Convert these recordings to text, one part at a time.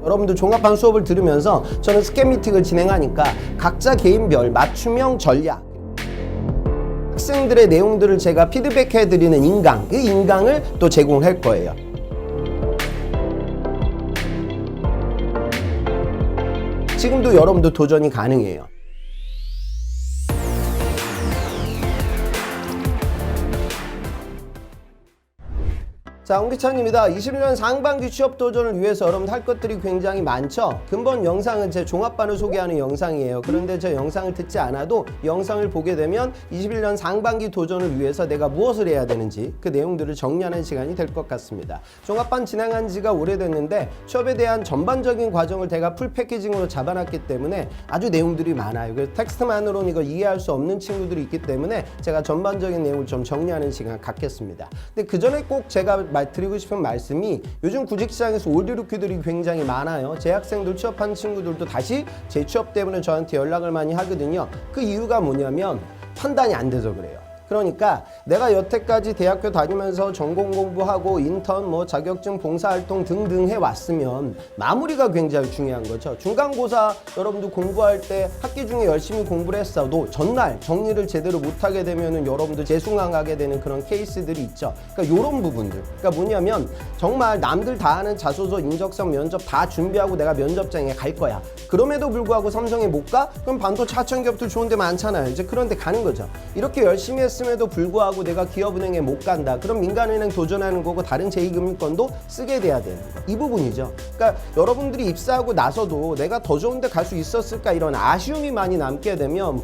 여러분들 종합반 수업을 들으면서 저는 스캠 미팅을 진행하니까 각자 개인별 맞춤형 전략, 학생들의 내용들을 제가 피드백해드리는 인강, 그 인강을 또 제공할 거예요. 지금도 여러분도 도전이 가능해요. 자, 홍기찬입니다. 21년 상반기 취업 도전을 위해서 여러분들 할 것들이 굉장히 많죠. 근본 영상은 제 종합반을 소개하는 영상이에요. 그런데 저 영상을 듣지 않아도 영상을 보게 되면 21년 상반기 도전을 위해서 내가 무엇을 해야 되는지 그 내용들을 정리하는 시간이 될 것 같습니다. 종합반 진행한 지가 오래됐는데 취업에 대한 전반적인 과정을 제가 풀 패키징으로 잡아놨기 때문에 아주 내용들이 많아요. 그래서 텍스트만으로는 이걸 이해할 수 없는 친구들이 있기 때문에 제가 전반적인 내용을 좀 정리하는 시간 갖겠습니다. 근데 그 전에 꼭 제가 드리고 싶은 말씀이 요즘 구직시장에서 올드루키들이 굉장히 많아요. 재학생들 취업한 친구들도 다시 재취업 때문에 저한테 연락을 많이 하거든요. 그 이유가 뭐냐면 판단이 안 돼서 그래요. 그러니까 내가 여태까지 대학교 다니면서 전공 공부하고 인턴, 자격증 봉사활동 등등 해왔으면 마무리가 굉장히 중요한 거죠. 중간고사 여러분도 공부할 때 학기 중에 열심히 공부를 했어도 전날 정리를 제대로 못하게 되면은 여러분도 재수강하게 되는 그런 케이스들이 있죠. 그러니까 이런 부분들. 그러니까 뭐냐면 정말 남들 다 하는 자소서, 인적성, 면접 다 준비하고 내가 면접장에 갈 거야. 그럼에도 불구하고 삼성에 못 가? 그럼 반도체 하청기업도 좋은 데 많잖아요. 이제 그런 데 가는 거죠. 이렇게 열심히 했음에도 불구하고 내가 기업은행에 못 간다. 그럼 민간은행 도전하는 거고 다른 제2금융권도 쓰게 돼야 되는 거. 이 부분이죠. 그러니까 여러분들이 입사하고 나서도 내가 더 좋은 데 갈 수 있었을까 이런 아쉬움이 많이 남게 되면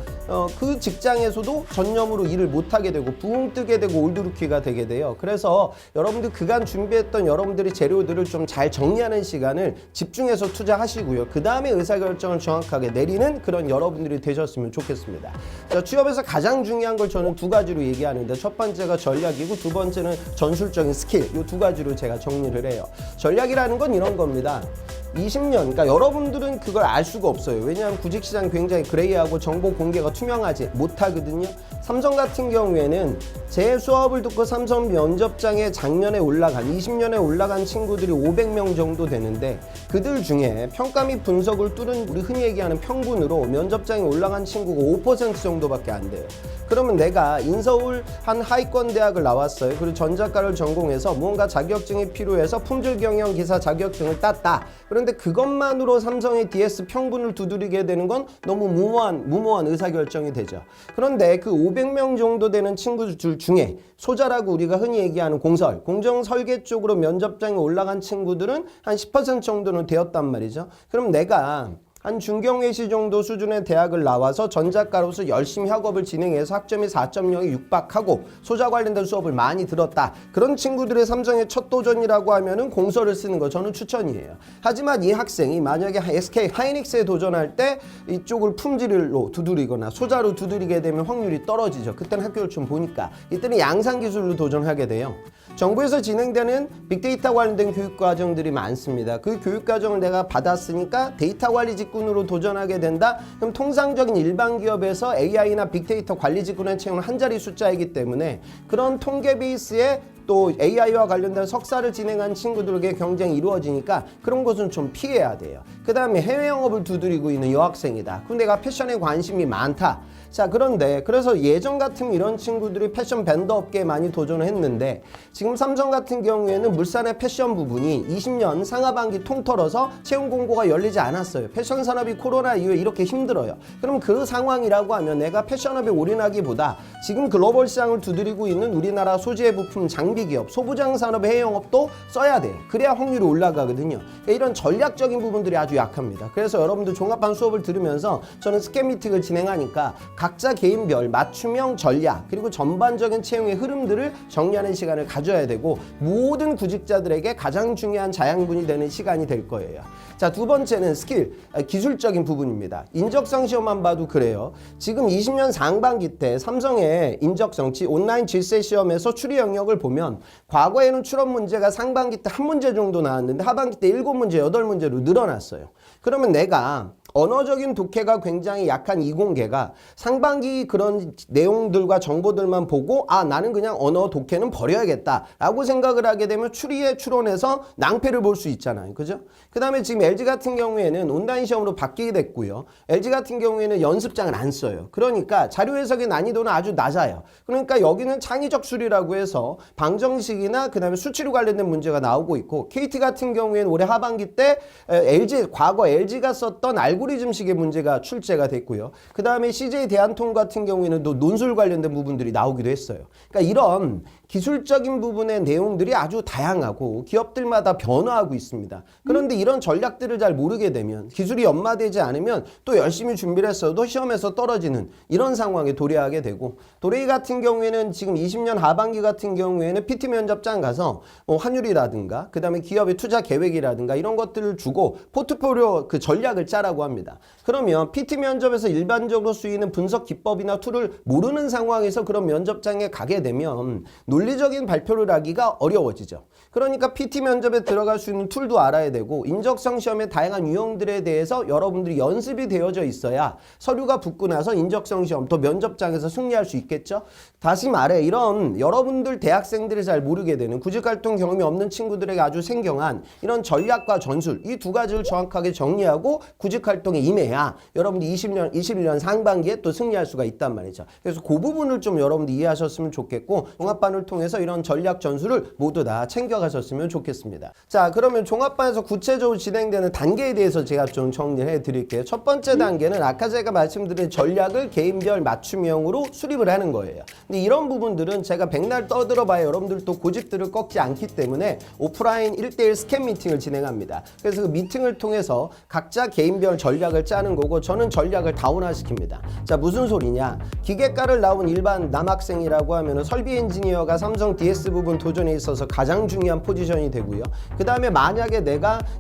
그 직장에서도 전념으로 일을 못하게 되고 붕 뜨게 되고 올드루키가 되게 돼요. 그래서 여러분들 그간 준비했던 여러분들의 재료들을 좀 잘 정리하는 시간을 집중해서 투자하시고요. 그 다음에 의사결정을 정확하게 내리는 그런 여러분들이 되셨으면 좋겠습니다. 자, 취업에서 가장 중요한 걸 저는 두 가지로 얘기하는데 첫 번째가 전략이고 두 번째는 전술적인 스킬, 이 두 가지로 제가 정리를 해요. 전략이라는 건 이런 겁니다. 20년, 그러니까 여러분들은 그걸 알 수가 없어요. 왜냐하면 구직시장이 굉장히 그레이하고 정보 공개가 투명하지 못하거든요. 삼성 같은 경우에는 제 수업을 듣고 삼성 면접장에 작년에 올라간 20년에 올라간 친구들이 500명 정도 되는데 그들 중에 평가 및 분석을 뚫은 우리 흔히 얘기하는 평균으로 면접장에 올라간 친구가 5% 정도밖에 안 돼요. 그러면 내가 인서울 한 하위권 대학을 나왔어요. 그리고 전자과를 전공해서 무언가 자격증이 필요해서 품질 경영 기사 자격증을 땄다. 그런데 그것만으로 삼성의 DS 평균을 두드리게 되는 건 너무 무모한 의사결정이 되죠. 그런데 그 500명 정도 되는 친구들 중에 소자라고 우리가 흔히 얘기하는 공정 설계 쪽으로 면접장에 올라간 친구들은 한 10% 정도는 되었단 말이죠. 그럼 내가 한 중경외시 정도 수준의 대학을 나와서 전작가로서 열심히 학업을 진행해서 학점이 4.0에 육박하고 소자 관련된 수업을 많이 들었다. 그런 친구들의 삼성의 첫 도전이라고 하면은 공서를 쓰는 거 저는 추천이에요. 하지만 이 학생이 만약에 SK 하이닉스에 도전할 때 이쪽을 품질로 두드리거나 소자로 두드리게 되면 확률이 떨어지죠. 그때는 학교를 좀 보니까 이때는 양산기술로 도전하게 돼요. 정부에서 진행되는 빅데이터 관련된 교육과정들이 많습니다. 그 교육과정을 내가 받았으니까 데이터 관리 직군으로 도전하게 된다? 그럼 통상적인 일반 기업에서 AI나 빅데이터 관리 직군의 채용은 한 자리 숫자이기 때문에 그런 통계 베이스에 또 AI와 관련된 석사를 진행한 친구들에게 경쟁이 이루어지니까 그런 것은 좀 피해야 돼요. 그 다음에 해외 영업을 두드리고 있는 여학생이다. 그럼 내가 패션에 관심이 많다. 자, 그런데 그래서 예전 같으면 이런 친구들이 패션 밴더 업계에 많이 도전을 했는데 지금 삼성 같은 경우에는 물산의 패션 부분이 20년 상하반기 통틀어서 채용 공고가 열리지 않았어요. 패션 산업이 코로나 이후에 이렇게 힘들어요. 그럼 그 상황이라고 하면 내가 패션업에 올인하기보다 지금 글로벌 시장을 두드리고 있는 우리나라 소재 부품 장비 기업, 소부장 산업 해외 영업도 써야 돼요. 그래야 확률이 올라가거든요. 그러니까 이런 전략적인 부분들이 아주 약합니다. 그래서 여러분들 종합반 수업을 들으면서 저는 스캠 미팅을 진행하니까 각자 개인별 맞춤형 전략 그리고 전반적인 채용의 흐름들을 정리하는 시간을 가져야 되고 모든 구직자들에게 가장 중요한 자양분이 되는 시간이 될 거예요. 자, 두 번째는 스킬, 기술적인 부분입니다. 인적성 시험만 봐도 그래요. 지금 20년 상반기 때 삼성의 인적성 온라인 질세 시험에서 추리 영역을 보면 과거에는 출업 문제가 상반기 때 한 문제 정도 나왔는데 하반기 때 7문제, 8문제로 늘어났어요. 그러면 내가 언어적인 독해가 굉장히 약한 이공계가 상반기 그런 내용들과 정보들만 보고 아 나는 그냥 언어 독해는 버려야겠다 라고 생각을 하게 되면 추리에 추론해서 낭패를 볼 수 있잖아요. 그죠? 그 다음에 지금 LG 같은 경우에는 온라인 시험으로 바뀌게 됐고요. LG 같은 경우에는 연습장을 안 써요. 그러니까 자료 해석의 난이도는 아주 낮아요. 그러니까 여기는 창의적 수리라고 해서 방정식이나 그 다음에 수치로 관련된 문제가 나오고 있고 KT 같은 경우에는 올해 하반기 때 과거 LG가 썼던 알고리즘식의 문제가 출제가 됐고요. 그 다음에 CJ 대한통 같은 경우에는 또 논술 관련된 부분들이 나오기도 했어요. 그러니까 이런 기술적인 부분의 내용들이 아주 다양하고 기업들마다 변화하고 있습니다. 그런데 이런 전략들을 잘 모르게 되면 기술이 연마되지 않으면 또 열심히 준비를 했어도 시험에서 떨어지는 이런 상황에 도래하게 되고 도레이 같은 경우에는 지금 20년 하반기 같은 경우에는 PT 면접장 가서 환율이라든가 그 다음에 기업의 투자 계획이라든가 이런 것들을 주고 포트폴리오 그 전략을 짜라고 합니다. 그러면 PT 면접에서 일반적으로 쓰이는 분석 기법이나 툴을 모르는 상황에서 그런 면접장에 가게 되면 논리적인 발표를 하기가 어려워지죠. 그러니까 PT 면접에 들어갈 수 있는 툴도 알아야 되고 인적성 시험의 다양한 유형들에 대해서 여러분들이 연습이 되어져 있어야 서류가 붙고 나서 인적성 시험 또 면접장에서 승리할 수 있겠죠. 다시 말해 이런 여러분들 대학생들이 잘 모르게 되는 구직활동 경험이 없는 친구들에게 아주 생경한 이런 전략과 전술 이 두 가지를 정확하게 정리하고 구직활동에 임해야 여러분들이 21년 상반기에 또 승리할 수가 있단 말이죠. 그래서 그 부분을 좀 여러분들이 이해하셨으면 좋겠고 종합반을 통해서 이런 전략 전술을 모두 다 챙겨가셨으면 좋겠습니다. 자, 그러면 종합반에서 구체적으로 진행되는 단계에 대해서 제가 좀 정리해 드릴게요. 첫 번째 단계는 아까 제가 말씀드린 전략을 개인별 맞춤형으로 수립을 하는 거예요. 근데 이런 부분들은 제가 백날 떠들어봐야 여러분들도 고집들을 꺾지 않기 때문에 오프라인 1대1 스캔 미팅을 진행합니다. 그래서 그 미팅을 통해서 각자 개인별 전략을 짜는 거고 저는 전략을 다운화시킵니다. 자, 무슨 소리냐? 기계과를 나온 일반 남학생이라고 하면 설비 엔지니어가 삼성 DS 부분 도전에 있어서 가장 중요한 포지션이 되고요. 그 다음에 만약에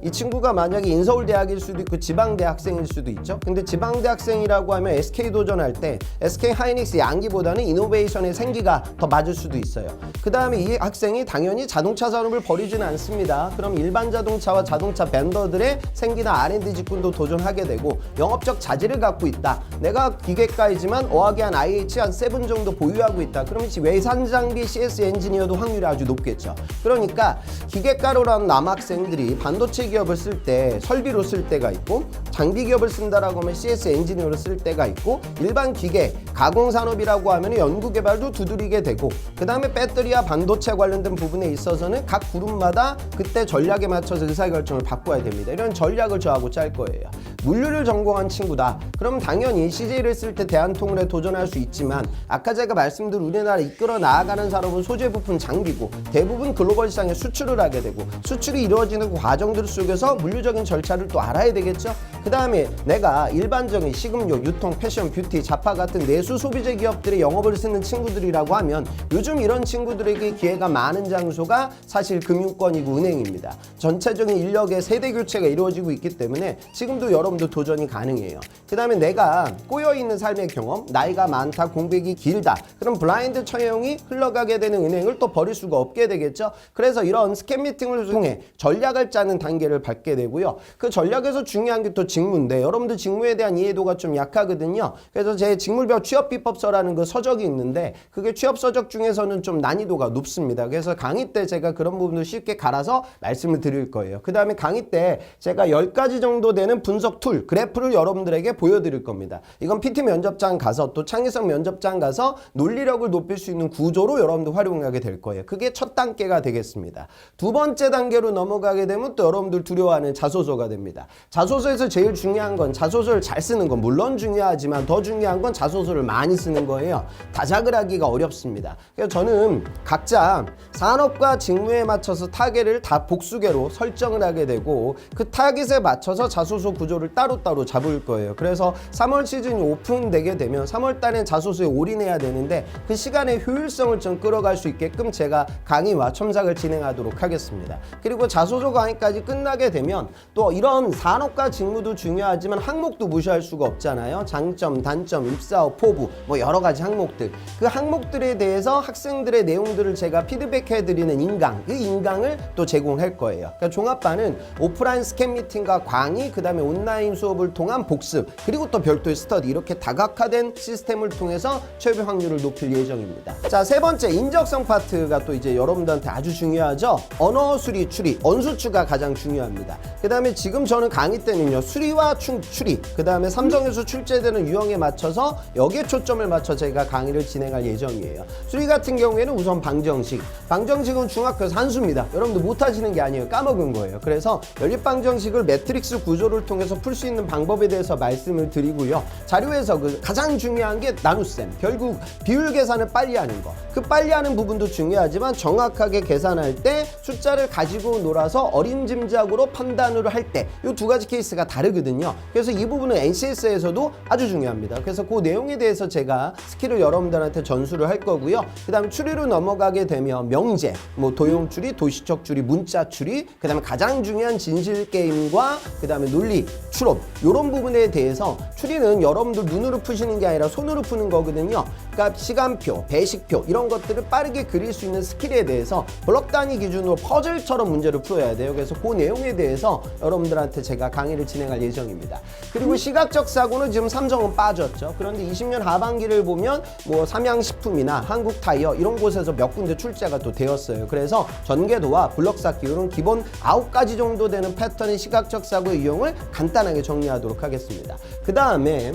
이 친구가 만약에 인서울대학일 수도 있고 지방대학생일 수도 있죠. 근데 지방대학생이라고 하면 SK 도전할 때 SK 하이닉스 양기보다는 이노베이션의 생기가 더 맞을 수도 있어요. 그 다음에 이 학생이 당연히 자동차 산업을 버리지는 않습니다. 그럼 일반 자동차와 자동차 벤더들의 생기나 R&D 직군도 도전하게 되고 영업적 자질을 갖고 있다. 내가 기계과이지만 어학의 한 IH 한 7 정도 보유하고 있다. 그러면 외산 장비 CS 엔지니어도 확률이 아주 높겠죠. 그러니까 기계과로 나온 남학생들이 반도체 기업을 쓸 때 설비로 쓸 때가 있고 장비 기업을 쓴다라고 하면 CS 엔지니어로 쓸 때가 있고 일반 기계 가공산업이라고 하면 연구개발도 두드리게 되고 그 다음에 배터리와 반도체 관련된 부분에 있어서는 각 그룹마다 그때 전략에 맞춰서 의사결정을 바꿔야 됩니다. 이런 전략을 저하고 짤 거예요. 물류를 전공한 친구다. 그럼 당연히 CJ를 쓸 때 대한통운에 도전할 수 있지만 아까 제가 말씀드린 우리나라 이끌어 나아가는 산업은 소재 부품 장비고 대부분 글로벌 시장에 수출을 하게 되고 수출이 이루어지는 과정들 속에서 물류적인 절차를 또 알아야 되겠죠. 그 다음에 내가 일반적인 식음료, 유통, 패션, 뷰티, 자파 같은 내수 소비재 기업들의 영업을 쓰는 친구들이라고 하면 요즘 이런 친구들에게 기회가 많은 장소가 사실 금융권이고 은행입니다. 전체적인 인력의 세대 교체가 이루어지고 있기 때문에 지금도 여러분도 도전이 가능해요. 그 다음에 내가 꼬여있는 삶의 경험, 나이가 많다, 공백이 길다. 그럼 블라인드 처형이 흘러가게 되는 은행을 또 버릴 수가 없게 되겠죠. 그래서 이런 스캔 미팅을 통해 전략을 짜는 단계를 밟게 되고요. 그 전략에서 중요한 게 또 직무인데 여러분들 직무에 대한 이해도가 좀 약하거든요. 그래서 제 직무별 취업비법서라는 그 서적이 있는데 그게 취업서적 중에서는 좀 난이도가 높습니다. 그래서 강의 때 제가 그런 부분을 쉽게 갈아서 말씀을 드릴 거예요. 그 다음에 강의 때 제가 10가지 정도 되는 분석 툴, 그래프를 여러분들에게 보여드릴 겁니다. 이건 PT 면접장 가서 또 창의성 면접장 가서 논리력을 높일 수 있는 구조로 여러분들 활용하게 될 거예요. 그게 첫 단계가 되겠습니다. 두 번째 단계로 넘어가게 되면 또 여러분들 두려워하는 자소서가 됩니다. 자소서에서 제일 중요한 건 자소서를 잘 쓰는 건 물론 중요하지만 더 중요한 건 자소서를 많이 쓰는 거예요. 다작을 하기가 어렵습니다. 그래서 저는 각자 산업과 직무에 맞춰서 타겟을 다 복수계로 설정을 하게 되고 그 타겟에 맞춰서 자소서 구조를 따로따로 잡을 거예요. 그래서 3월 시즌이 오픈되게 되면 3월 달엔 자소서에 올인해야 되는데 그 시간의 효율성을 좀 끌어갈 수 있게끔 제가 강의와 첨삭을 진행하도록 하겠습니다. 그리고 자소서 강의까지 끝나게 되면 또 이런 산업과 직무도 과정도 중요하지만 항목도 무시할 수가 없잖아요. 장점, 단점, 입사업, 포부 뭐 여러 가지 항목들. 그 항목들에 대해서 학생들의 내용들을 제가 피드백해드리는 인강, 그 인강을 또 제공할 거예요. 그러니까 종합반은 오프라인 스캔 미팅과 강의, 그 다음에 온라인 수업을 통한 복습, 그리고 또 별도의 스터디, 이렇게 다각화된 시스템을 통해서 취업 확률을 높일 예정입니다. 자, 세 번째 인적성 파트가 또 이제 여러분들한테 아주 중요하죠. 언어 수리, 추리, 언수추가 가장 중요합니다. 그 다음에 지금 저는 강의 때는요, 수리와 추리, 그 다음에 삼성에서 출제되는 유형에 맞춰서 여기에 초점을 맞춰 제가 강의를 진행할 예정이에요. 수리 같은 경우에는 우선 방정식은 중학교에서 한수입니다. 여러분들 못하시는 게 아니에요. 까먹은 거예요. 그래서 연립방정식을 매트릭스 구조를 통해서 풀 수 있는 방법에 대해서 말씀을 드리고요. 자료에서 가장 중요한 게 나눗셈, 결국 비율 계산을 빨리 하는 거. 그 빨리 하는 부분도 중요하지만 정확하게 계산할 때 숫자를 가지고 놀아서 어림짐작으로 판단을 할 때 이 두 가지 케이스가 다르거든요. 그래서 이 부분은 NCS에서도 아주 중요합니다. 그래서 그 내용에 대해서 제가 스킬을 여러분들한테 전수를 할 거고요. 그 다음에 추리로 넘어가게 되면 명제, 뭐 도형 추리, 도시적 추리, 문자 추리, 그 다음에 가장 중요한 진실 게임과 그 다음에 논리, 추론, 이런 부분에 대해서 추리는 여러분들 눈으로 푸시는 게 아니라 손으로 푸는 거거든요. 그러니까 시간표, 배식표 이런 것들을 빠르게 그릴 수 있는 스킬에 대해서 블럭 단위 기준으로 퍼즐처럼 문제를 풀어야 돼요. 그래서 그 내용에 대해서 여러분들한테 제가 강의를 진행할 예정입니다. 그리고 시각적 사고는 지금 삼성은 빠졌죠. 그런데 20년 하반기를 보면 뭐 삼양식품이나 한국타이어 이런 곳에서 몇 군데 출제가 또 되었어요. 그래서 전개도와 블럭 쌓기 이런 기본 9가지 정도 되는 패턴의 시각적 사고의 유형을 간단하게 정리하도록 하겠습니다. 그 다음에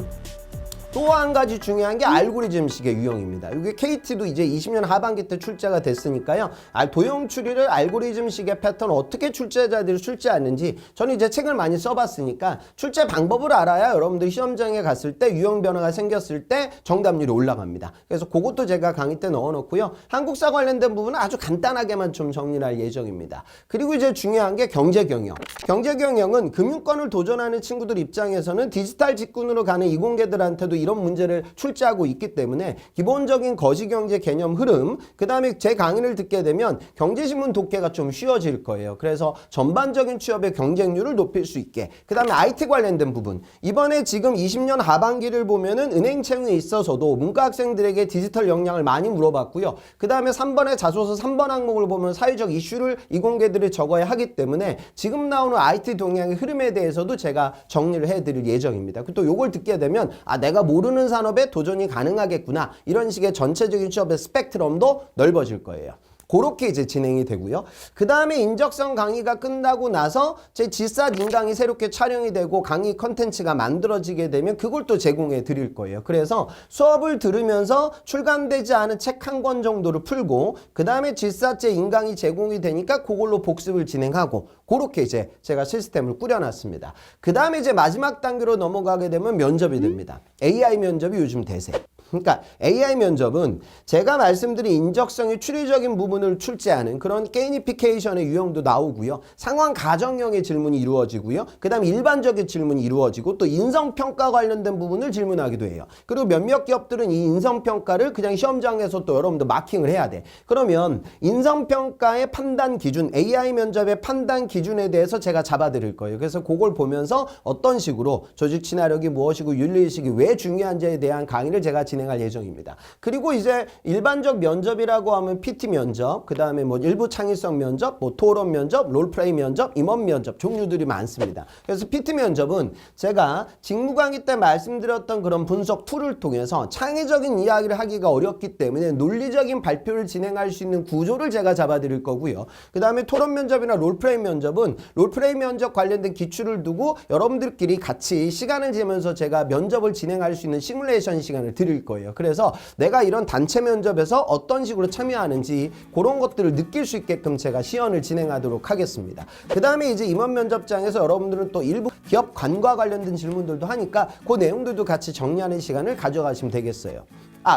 또 한 가지 중요한 게 알고리즘식의 유형입니다. 이게 KT도 이제 20년 하반기 때 출제가 됐으니까요. 도형 추리를 알고리즘식의 패턴 어떻게 출제자들이 출제하는지 저는 이제 책을 많이 써봤으니까 출제 방법을 알아야 여러분들 시험장에 갔을 때 유형 변화가 생겼을 때 정답률이 올라갑니다. 그래서 그것도 제가 강의 때 넣어놓고요. 한국사 관련된 부분은 아주 간단하게만 좀 정리를 할 예정입니다. 그리고 이제 중요한 게 경제경영. 경제경영은 금융권을 도전하는 친구들 입장에서는 디지털 직군으로 가는 이공계들한테도 이런 문제를 출제하고 있기 때문에 기본적인 거시경제 개념 흐름, 그 다음에 제 강의를 듣게 되면 경제신문 독해가 좀 쉬워질 거예요. 그래서 전반적인 취업의 경쟁률을 높일 수 있게, 그 다음에 IT 관련된 부분, 이번에 지금 20년 하반기를 보면은 은행 채용에 있어서도 문과 학생들에게 디지털 역량을 많이 물어봤고요. 그 다음에 3번의 자소서 3번 항목을 보면 사회적 이슈를 이공계들이 적어야 하기 때문에 지금 나오는 IT 동향의 흐름에 대해서도 제가 정리를 해드릴 예정입니다. 또 요걸 듣게 되면 내가 모르는 산업에 도전이 가능하겠구나, 이런 식의 전체적인 취업의 스펙트럼도 넓어질 거예요. 그렇게 이제 진행이 되고요. 그 다음에 인적성 강의가 끝나고 나서 제 지스타 인강이 새롭게 촬영이 되고 강의 컨텐츠가 만들어지게 되면 그걸 또 제공해 드릴 거예요. 그래서 수업을 들으면서 출간되지 않은 책 한 권 정도를 풀고 그 다음에 지스타제 인강이 제공이 되니까 그걸로 복습을 진행하고, 그렇게 이제 제가 시스템을 꾸려놨습니다. 그 다음에 이제 마지막 단계로 넘어가게 되면 면접이 됩니다. AI 면접이 요즘 대세. 그러니까 AI 면접은 제가 말씀드린 인적성의 추리적인 부분을 출제하는 그런 게이미피케이션의 유형도 나오고요. 상황 가정형의 질문이 이루어지고요. 그 다음에 일반적인 질문이 이루어지고 또 인성평가 관련된 부분을 질문하기도 해요. 그리고 몇몇 기업들은 이 인성평가를 그냥 시험장에서 또 여러분들 마킹을 해야 돼. 그러면 인성평가의 판단 기준, AI 면접의 판단 기준에 대해서 제가 잡아드릴 거예요. 그래서 그걸 보면서 어떤 식으로 조직 친화력이 무엇이고 윤리의식이 왜 중요한지에 대한 강의를 제가 진행할 예정입니다. 그리고 이제 일반적 면접이라고 하면 PT 면접, 그 다음에 뭐 일부 창의성 면접, 뭐 토론 면접, 롤플레이 면접, 임원 면접 종류들이 많습니다. 그래서 PT 면접은 제가 직무 강의 때 말씀드렸던 그런 분석 툴을 통해서 창의적인 이야기를 하기가 어렵기 때문에 논리적인 발표를 진행할 수 있는 구조를 제가 잡아드릴 거고요. 그 다음에 토론 면접이나 롤플레이 면접은 롤플레이 면접 관련된 기출을 두고 여러분들끼리 같이 시간을 재면서 제가 면접을 진행할 수 있는 시뮬레이션 시간을 드릴 거예요. 그래서 내가 이런 단체 면접에서 어떤 식으로 참여하는지 그런 것들을 느낄 수 있게끔 제가 시연을 진행하도록 하겠습니다. 그 다음에 이제 임원 면접장에서 여러분들은 또 일부 기업 관과 관련된 질문들도 하니까 그 내용들도 같이 정리하는 시간을 가져가시면 되겠어요.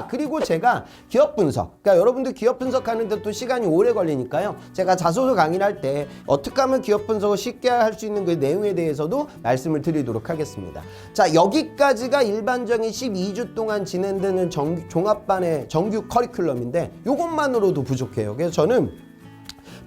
그리고 제가 기업 분석, 그러니까 여러분들 기업 분석하는데 또 시간이 오래 걸리니까요. 제가 자소서 강의를 할 때 어떻게 하면 기업 분석을 쉽게 할 수 있는 그 내용에 대해서도 말씀을 드리도록 하겠습니다. 자, 여기까지가 일반적인 12주 동안 진행되는 종합반의 정규 커리큘럼인데 이것만으로도 부족해요. 그래서 저는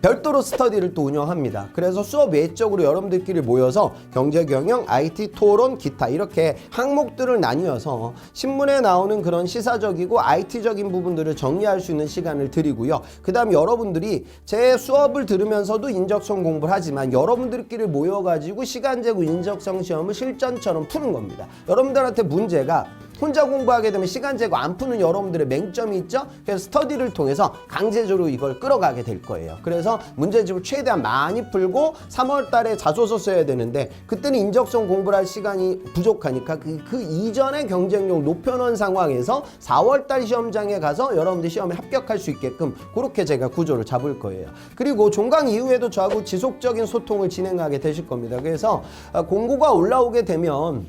별도로 스터디를 또 운영합니다. 그래서 수업 외적으로 여러분들끼리 모여서 경제, 경영, IT, 토론, 기타 이렇게 항목들을 나뉘어서 신문에 나오는 그런 시사적이고 IT적인 부분들을 정리할 수 있는 시간을 드리고요. 그 다음 여러분들이 제 수업을 들으면서도 인적성 공부를 하지만 여러분들끼리 모여가지고 시간 재고 인적성 시험을 실전처럼 푸는 겁니다. 여러분들한테 문제가 혼자 공부하게 되면 시간 재고 안 푸는 여러분들의 맹점이 있죠. 그래서 스터디를 통해서 강제적으로 이걸 끌어가게 될 거예요. 그래서 문제집을 최대한 많이 풀고 3월 달에 자소서 써야 되는데 그때는 인적성 공부를 할 시간이 부족하니까 그 이전에 경쟁력 높여놓은 상황에서 4월 달 시험장에 가서 여러분들 시험에 합격할 수 있게끔 그렇게 제가 구조를 잡을 거예요. 그리고 종강 이후에도 저하고 지속적인 소통을 진행하게 되실 겁니다. 그래서 공고가 올라오게 되면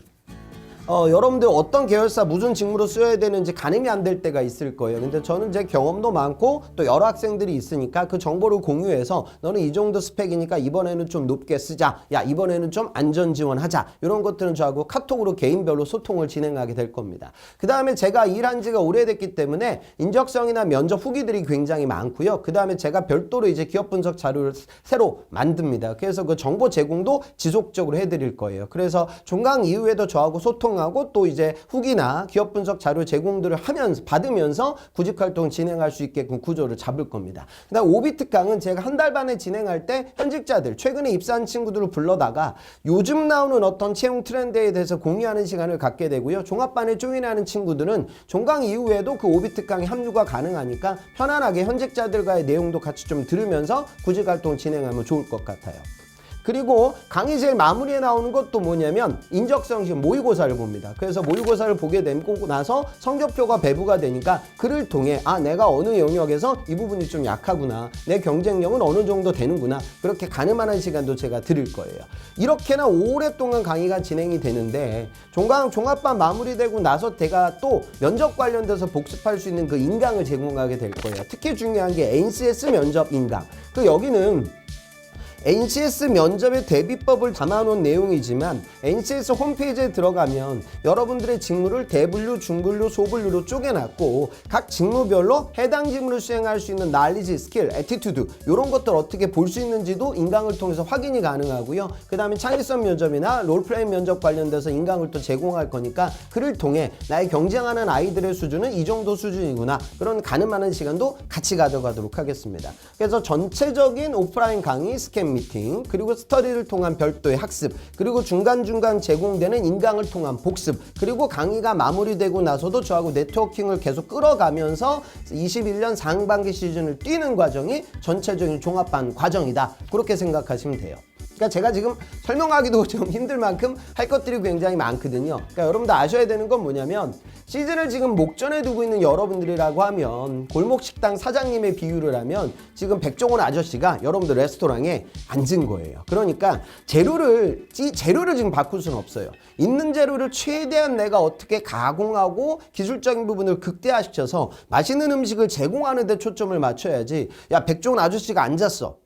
여러분들 어떤 계열사 무슨 직무로 써야 되는지 가늠이 안 될 때가 있을 거예요. 근데 저는 제 경험도 많고 또 여러 학생들이 있으니까 그 정보를 공유해서 너는 이 정도 스펙이니까 이번에는 좀 높게 쓰자. 야, 이번에는 좀 안전 지원하자. 이런 것들은 저하고 카톡으로 개인별로 소통을 진행하게 될 겁니다. 그 다음에 제가 일한 지가 오래됐기 때문에 인적성이나 면접 후기들이 굉장히 많고요. 그 다음에 제가 별도로 이제 기업 분석 자료를 새로 만듭니다. 그래서 그 정보 제공도 지속적으로 해드릴 거예요. 그래서 종강 이후에도 저하고 소통하고 또 이제 후기나 기업 분석 자료 제공들을 받으면서 구직 활동 진행할 수 있게끔 구조를 잡을 겁니다. 그다음 오비 특강은 제가 한 달 반에 진행할 때 현직자들 최근에 입사한 친구들을 불러다가 요즘 나오는 어떤 채용 트렌드에 대해서 공유하는 시간을 갖게 되고요. 종합반에 조인하는 친구들은 종강 이후에도 그 오비 특강에 합류가 가능하니까 편안하게 현직자들과의 내용도 같이 좀 들으면서 구직 활동 진행하면 좋을 것 같아요. 그리고 강의 제일 마무리에 나오는 것도 뭐냐면 인적성 시험 모의고사를 봅니다. 그래서 모의고사를 보게 되고 나서 성적표가 배부가 되니까 그를 통해 내가 어느 영역에서 이 부분이 좀 약하구나. 내 경쟁력은 어느 정도 되는구나. 그렇게 가늠하는 시간도 제가 드릴 거예요. 이렇게나 오랫동안 강의가 진행이 되는데 종합반 마무리되고 나서 제가 또 면접 관련돼서 복습할 수 있는 그 인강을 제공하게 될 거예요. 특히 중요한 게 NCS 면접 인강. 여기는 NCS 면접의 대비법을 담아놓은 내용이지만 NCS 홈페이지에 들어가면 여러분들의 직무를 대분류, 중분류, 소분류로 쪼개놨고 각 직무별로 해당 직무를 수행할 수 있는 날리지, 스킬, 애티튜드 이런 것들 어떻게 볼 수 있는지도 인강을 통해서 확인이 가능하고요. 그 다음에 창의성 면접이나 롤플레잉 면접 관련돼서 인강을 또 제공할 거니까 그를 통해 나의 경쟁하는 아이들의 수준은 이 정도 수준이구나. 그런 가늠하는 시간도 같이 가져가도록 하겠습니다. 그래서 전체적인 오프라인 강의, 스캠 미팅, 그리고 스터디를 통한 별도의 학습, 그리고 중간중간 제공되는 인강을 통한 복습, 그리고 강의가 마무리되고 나서도 저하고 네트워킹을 계속 끌어가면서 21년 상반기 시즌을 뛰는 과정이 전체적인 종합반 과정이다. 그렇게 생각하시면 돼요. 그러니까 제가 지금 설명하기도 좀 힘들 만큼 할 것들이 굉장히 많거든요. 그러니까 여러분들 아셔야 되는 건 뭐냐면 시즌을 지금 목전에 두고 있는 여러분들이라고 하면 골목 식당 사장님의 비유를 하면 지금 백종원 아저씨가 여러분들 레스토랑에 앉은 거예요. 그러니까 재료를 지금 바꿀 수는 없어요. 있는 재료를 최대한 내가 어떻게 가공하고 기술적인 부분을 극대화시켜서 맛있는 음식을 제공하는 데 초점을 맞춰야지. 야, 백종원 아저씨가 앉았어.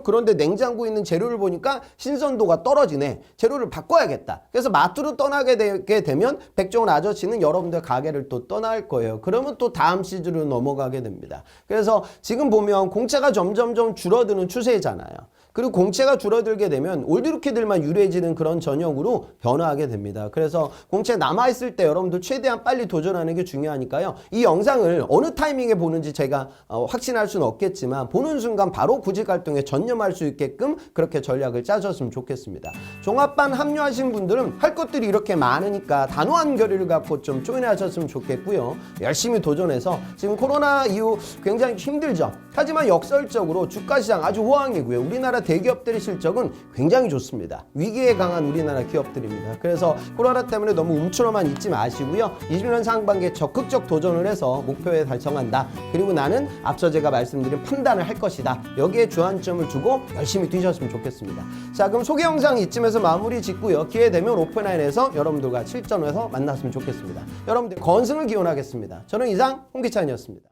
그런데 냉장고에 있는 재료를 보니까 신선도가 떨어지네. 재료를 바꿔야겠다. 그래서 마트로 떠나게 되게 되면 백종원 아저씨는 여러분들 가게를 또 떠날 거예요. 그러면 또 다음 시즌으로 넘어가게 됩니다. 그래서 지금 보면 공채가 점점점 줄어드는 추세잖아요. 그리고 공채가 줄어들게 되면 올드루키들만 유리해지는 그런 전형으로 변화하게 됩니다. 그래서 공채 남아있을 때 여러분들 최대한 빨리 도전하는 게 중요하니까요. 이 영상을 어느 타이밍에 보는지 제가 확신할 수는 없겠지만 보는 순간 바로 구직 활동에 전념할 수 있게끔 그렇게 전략을 짜줬으면 좋겠습니다. 종합반 합류하신 분들은 할 것들이 이렇게 많으니까 단호한 결의를 갖고 좀 조인하셨으면 좋겠고요. 열심히 도전해서 지금 코로나 이후 굉장히 힘들죠. 하지만 역설적으로 주가시장 아주 호황이고요. 우리나라 대기업들의 실적은 굉장히 좋습니다. 위기에 강한 우리나라 기업들입니다. 그래서 코로나 때문에 너무 움츠러만 있지 마시고요. 20년 상반기에 적극적 도전을 해서 목표에 달성한다. 그리고 나는 앞서 제가 말씀드린 판단을 할 것이다. 여기에 주안점을 두고 열심히 뛰셨으면 좋겠습니다. 자, 그럼 소개 영상 이쯤에서 마무리 짓고요. 기회 되면 오픈라인에서 여러분들과 실전에서 만났으면 좋겠습니다. 여러분들 건승을 기원하겠습니다. 저는 이상 홍기찬이었습니다.